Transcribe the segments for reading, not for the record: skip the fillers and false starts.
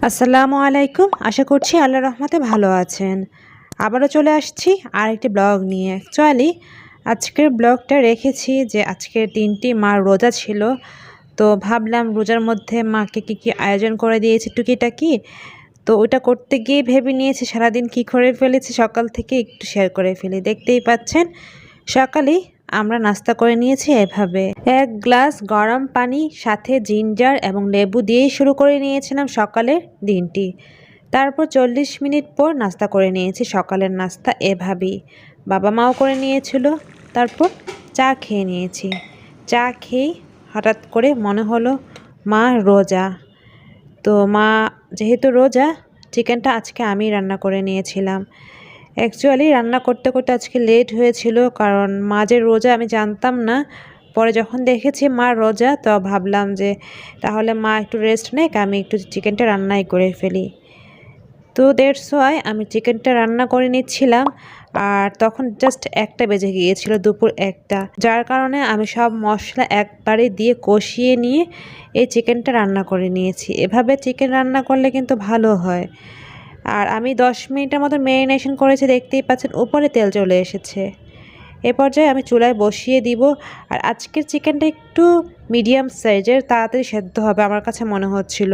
আসসালামু আলাইকুম। আশা করছি আল্লাহর রহমতে ভালো আছেন। আবারও চলে আসছি আরেকটি ব্লগ নিয়ে। অ্যাকচুয়ালি আজকের ব্লগটা রেখেছি যে আজকের দিনটি মার রোজা ছিল। তো ভাবলাম রোজার মধ্যে মাকে কী আয়োজন করে দিয়েছি টুকিটাকি। তো ওইটা করতে গিয়ে ভেবে নিয়েছি সারাদিন কী করে ফেলেছি সকাল থেকে একটু শেয়ার করে ফেলি। দেখতেই পাচ্ছেন সকালেই আমরা নাস্তা করে নিয়েছি এভাবে। এক গ্লাস গরম পানি সাথে জিঞ্জার এবং লেবু দিয়েই শুরু করে নিয়েছিলাম সকালের দিনটি। তারপর 40 মিনিট পর নাস্তা করে নিয়েছি সকালের নাস্তা এভাবেই। বাবা মাও করে নিয়েছিল। তারপর চা খেয়ে নিয়েছি। চা খেয়েই হঠাৎ করে মনে হলো মা রোজা। তো মা যেহেতু রোজা, চিকেনটা আজকে আমি রান্না করে নিয়েছিলাম। অ্যাকচুয়ালি রান্না করতে করতে আজকে লেট হয়েছিল, কারণ মা যে রোজা আমি জানতাম না। পরে যখন দেখেছি মা রোজা তো ভাবলাম যে তাহলে মা একটু রেস্ট নেক, আমি একটু চিকেনটা রান্নাই করে ফেলি। তো দ্যাটস ওয়াই আমি চিকেনটা রান্না করে নিচ্ছিলাম। আর তখন জাস্ট 1টা বেজে গিয়েছিল, দুপুর 1টা, যার কারণে আমি সব মশলা একবারে দিয়ে কষিয়ে নিয়ে এই চিকেনটা রান্না করে নিয়েছি। এভাবে চিকেন রান্না করলে কিন্তু ভালো হয়। আর আমি 10 মিনিটের মতো ম্যারিনেশন করেছি, দেখতেই পাচ্ছেন উপরে তেল চলে এসেছে। এ পর্যায়ে আমি চুলায় বসিয়ে দিব। আর আজকের চিকেনটা একটু মিডিয়াম সাইজের, তাড়াতাড়ি সেদ্ধ হবে আমার কাছে মনে হচ্ছিল।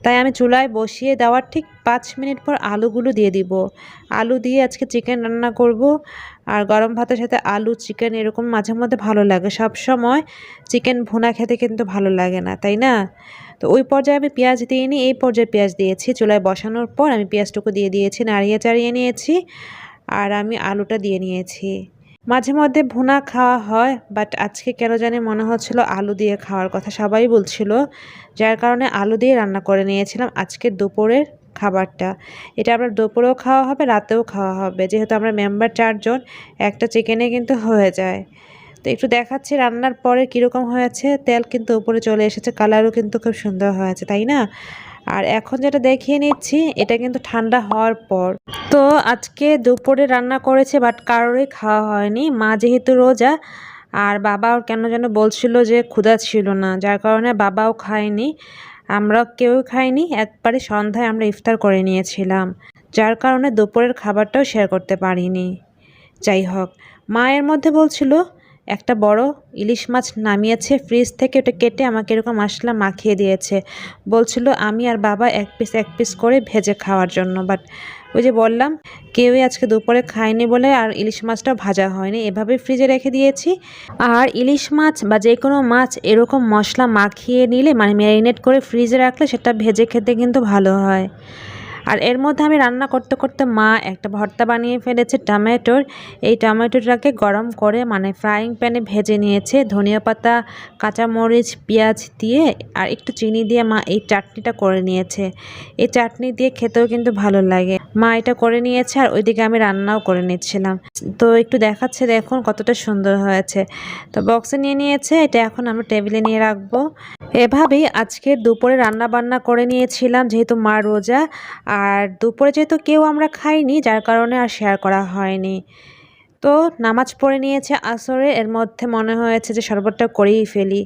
তাই আমি চুলায় বসিয়ে দেওয়ার ঠিক 5 মিনিট পর আলুগুলো দিয়ে দিব। আলু দিয়ে আজকে চিকেন রান্না করব। আর গরম ভাতের সাথে আলু চিকেন এরকম মাঝে মধ্যে ভালো লাগে। সব সময় চিকেন ভুনা খেতে কিন্তু ভালো লাগে না, তাই না? তো ওই পর্যায়ে আমি পেঁয়াজ দিইনি, এই পর্যায়ে পেঁয়াজ দিয়েছি। চুলায় বসানোর পর আমি পেঁয়াজটুকু দিয়ে দিয়েছি, নাড়িয়ে চাড়িয়ে নিয়েছি। আর আমি আলুটা দিয়ে নিয়েছি। মাঝে মধ্যে ভুনা খাওয়া হয়, বাট আজকে কেন জানি মনে হচ্ছিল আলু দিয়ে খাওয়ার কথা, সবাই বলছিল। যার কারণে আলু দিয়ে রান্না করে নিয়েছিলাম আজকের দুপুরের খাবারটা। এটা আবার দুপুরেও খাওয়া হবে, রাতেও খাওয়া হবে। যেহেতু আমরা মেম্বার 4 জন, একটা চিকেনে কিন্তু হয়ে যায়। তো একটু দেখাচ্ছি রান্নার পরে কীরকম হয়েছে। তেল কিন্তু উপরে চলে এসেছে, কালারও কিন্তু খুব সুন্দর হয়েছে, তাই না? আর এখন যেটা দেখিয়ে নিচ্ছি এটা কিন্তু ঠান্ডা হওয়ার পর। তো আজকে দুপুরে রান্না করেছে, বাট কারোরই খাওয়া হয়নি। মা যেহেতু রোজা, আর বাবাও কেন যেন বলছিল যে ক্ষুধা ছিল না, যার কারণে বাবাও খায়নি, আমরা কেউ খাইনি। একবারে সন্ধ্যায় আমরা ইফতার করে নিয়েছিলাম, যার কারণে দুপুরের খাবারটাও শেয়ার করতে পারিনি। যাই হোক, মায়ের মধ্যে বলছিল একটা বড় ইলিশ মাছ নামিয়েছে ফ্রিজ থেকে, ওটা কেটে আমাকে এরকম মশলা মাখিয়ে দিয়েছে। বলছিল আমি আর বাবা এক পিস করে ভেজে খাওয়ার জন্য। বাট ওই যে বললাম, কেউই আজকে দুপুরে খায়নি বলে আর ইলিশ মাছটাও ভাজা হয়নি, এভাবে ফ্রিজে রেখে দিয়েছি। আর ইলিশ মাছ বা যে কোনো মাছ এরকম মশলা মাখিয়ে নিলে, মানে ম্যারিনেট করে ফ্রিজে রাখলে সেটা ভেজে খেতে কিন্তু ভালো হয়। আর এর মধ্যে আমি রান্না করতে করতে মা একটা ভর্তা বানিয়ে ফেলেছে টমেটোর। এই টমেটোটাকে গরম করে মানে ফ্রাইং প্যানে ভেজে নিয়েছে, ধনিয়া পাতা, কাঁচামরিচ, পেঁয়াজ দিয়ে আর একটু চিনি দিয়ে মা এই চাটনিটা করে নিয়েছে। এই চাটনি দিয়ে খেতেও কিন্তু ভালো লাগে। মা এটা করে নিয়েছে আর ওইদিকে আমি রান্নাও করে নিচ্ছিলাম। তো একটু দেখাচ্ছে, দেখুন কতটা সুন্দর হয়েছে। তো বক্সে নিয়ে নিয়েছে, এটা এখন আমরা টেবিলে নিয়ে রাখবো। এভাবেই আজকে দুপুরে রান্না বান্না করে নিয়েছিলাম, যেহেতু মা রোজা। আর দুপুরে যেহেতু কেউ আমরা খাইনি, যার কারণে আর শেয়ার করা হয়নি। তো নামাজ পড়ে নিয়েছে আসরে, এর মধ্যে মনে হয়েছে যে শরবতটা করেই ফেলি।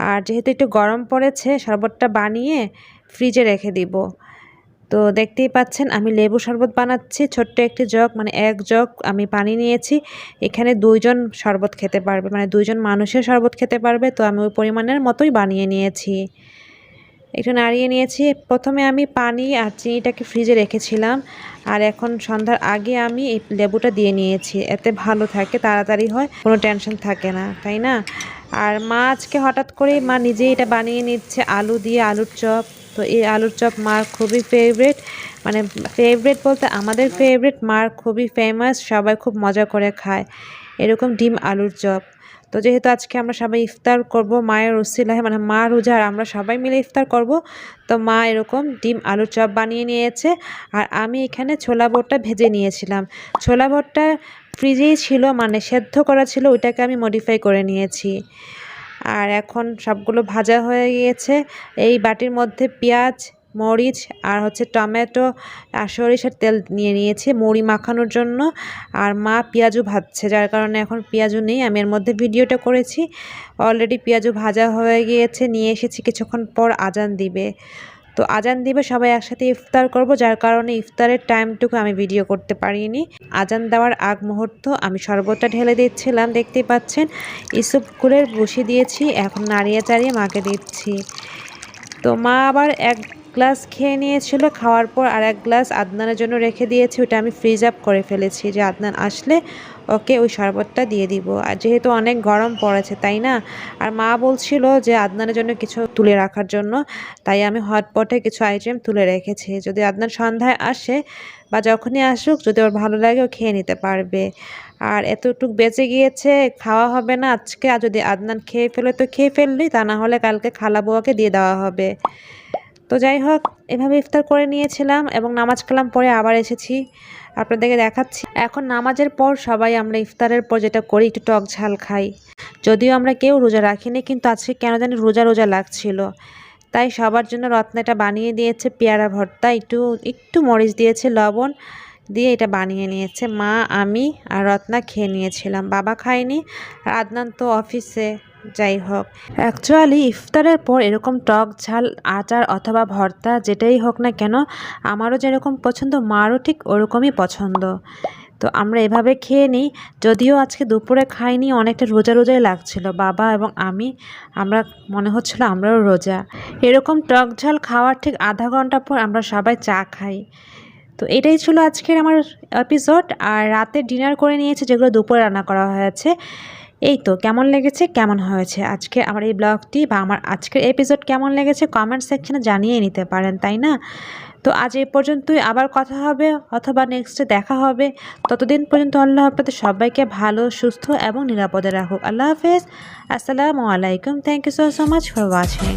আর যেহেতু একটু গরম পড়েছে, শরবতটা বানিয়ে ফ্রিজে রেখে দিব। তো দেখতেই পাচ্ছেন আমি লেবু শরবত বানাচ্ছি। ছোট্ট একটি জগ, মানে 1 জগ আমি পানি নিয়েছি। এখানে 2 জন শরবত খেতে পারবে, মানে 2 জন মানুষের শরবত খেতে পারবে। তো আমি ওই পরিমাণের মতোই বানিয়ে নিয়েছি। একটু নাড়িয়ে নিয়েছি। প্রথমে আমি পানি আর চিনিটাকে ফ্রিজে রেখেছিলাম, আর এখন সন্ধ্যার আগে আমি এই লেবুটা দিয়ে নিয়েছি। এতে ভালো থাকে, তাড়াতাড়ি হয়, কোনো টেনশন থাকে না, তাই না? আর মা আজকে হঠাৎ করেই মা নিজেই এটা বানিয়ে নিচ্ছে আলু দিয়ে, আলুর চপ। তো এই আলুর চপ মার খুবই ফেভারিট, মানে ফেভারিট বলতে আমাদের ফেভারিট, মার খুবই ফেমাস, সবাই খুব মজা করে খায় এরকম ডিম আলুর চপ। তো যেহেতু আজকে আমরা সবাই ইফতার করব মায়ের উসিলায়, মানে মা রোজা আর আমরা সবাই মিলে ইফতার করব, তো মা এরকম ডিম আলুর চপ বানিয়ে নিয়েছে। আর আমি এখানে ছোলা বুটটা ভেজে নিয়েছিলাম। ছোলা বুটটা ফ্রিজেই ছিল, মানে সেদ্ধ করা ছিল, ওইটাকে আমি মডিফাই করে নিয়েছি। আর এখন সবগুলো ভাজা হয়ে গিয়েছে। এই বাটির মধ্যে পেঁয়াজ, মরিচ আর হচ্ছে টমেটো আর সরিষার তেল নিয়ে নিয়েছি মুড়ি মাখানোর জন্য। আর মা পেঁয়াজও ভাজছে, যার কারণে এখন পেঁয়াজও নেই, আমি এর মধ্যে ভিডিওটা করেছি। অলরেডি পেঁয়াজও ভাজা হয়ে গিয়েছে, নিয়ে এসেছি, কিছুক্ষণ পর আজান দিবে। তো আজান দিবে, সবাই একসাথে ইফতার করব, যার কারণে ইফতারের টাইমটুকু আমি ভিডিও করতে পারিনি। আজান দেওয়ার আগ মুহূর্ত আমি শরবতটা ঢেলে দিচ্ছিলাম, দেখতেই পাচ্ছেন। ইসুপ কুলের বসিয়ে দিয়েছি, এখন নাড়িয়ে চাড়িয়ে মাকে দিচ্ছি। তো মা আবার এক গ্লাস খেয়ে নিয়েছিল, খাওয়ার পর আর এক গ্লাস আদনানের জন্য রেখে দিয়েছি। ওটা আমি ফ্রিজ আপ করে ফেলেছি যে আদনান আসলে ওকে ওই শরবতটা দিয়ে দিব। আর যেহেতু অনেক গরম পড়েছে তাই না, আর মা বলছিল যে আদনানের জন্য কিছু তুলে রাখার জন্য, তাই আমি হটপটে কিছু আইটেম তুলে রেখেছি। যদি আদনান সন্ধ্যায় আসে বা যখনই আসুক, যদি ওর ভালো লাগে ও খেয়ে নিতে পারবে। আর এতটুক বেঁচে গিয়েছে, খাওয়া হবে না আজকে। আর যদি আদনান খেয়ে ফেলে তো খেয়ে ফেললি, তা না হলে কালকে খালা বুয়াকে দিয়ে দেওয়া হবে। তো যাই হোক, এভাবে ইফতার করে নিয়েছিলাম এবং নামাজ কালাম পরে আবার এসেছি, আপনাদেরকে দেখাচ্ছি। এখন নামাজের পর সবাই আমরা ইফতারের পর যেটা করি, একটু টক ঝাল খাই। যদিও আমরা কেউ রোজা রাখিনি, কিন্তু আজকে কেন জানি রোজা রোজা লাগছিল। তাই সবার জন্য রত্না এটা বানিয়ে দিয়েছে পেয়ারা ভর্তা, একটু একটু মরিচ দিয়েছে, লবণ দিয়ে এটা বানিয়ে নিয়েছে মা, আমি আর রত্না খেয়ে নিয়েছিলাম। বাবা খায়নি, আর আদনান তো অফিসে। যাই হোক, অ্যাকচুয়ালি ইফতারের পর এরকম টক ঝাল আচার অথবা ভর্তা যেটাই হোক না কেন, আমারও যেরকম পছন্দ মারও ঠিক ওরকমই পছন্দ। তো আমরা এভাবে খেয়ে নিই। যদিও আজকে দুপুরে খাইনি, অনেকটা রোজা রোজাই লাগছিল বাবা এবং আমরা মনে হচ্ছিল আমরাও রোজা। এরকম টক ঝাল খাওয়ার ঠিক আধা ঘন্টা পর আমরা সবাই চা খাই। তো এটাই ছিল আজকের আমার এপিসোড। আর রাতে ডিনার করে নিয়েছে, যেগুলো দুপুরে রান্না করা হয়েছে। এই তো, কেমন লেগেছে, কেমন হয়েছে আজকে আমার এই ব্লগটি বা আমার আজকের এপিসোড কেমন লেগেছে কমেন্ট সেকশনে জানিয়ে নিতে পারেন, তাই না? তো আজ এই পর্যন্তই, আবার কথা হবে অথবা নেক্সটে দেখা হবে। ততদিন পর্যন্ত আল্লাহ আপনাদের সবাইকে ভালো, সুস্থ এবং নিরাপদে রাখুক। আল্লাহ হাফেজ। আসসালামু আলাইকুম। Thank you so much for watching.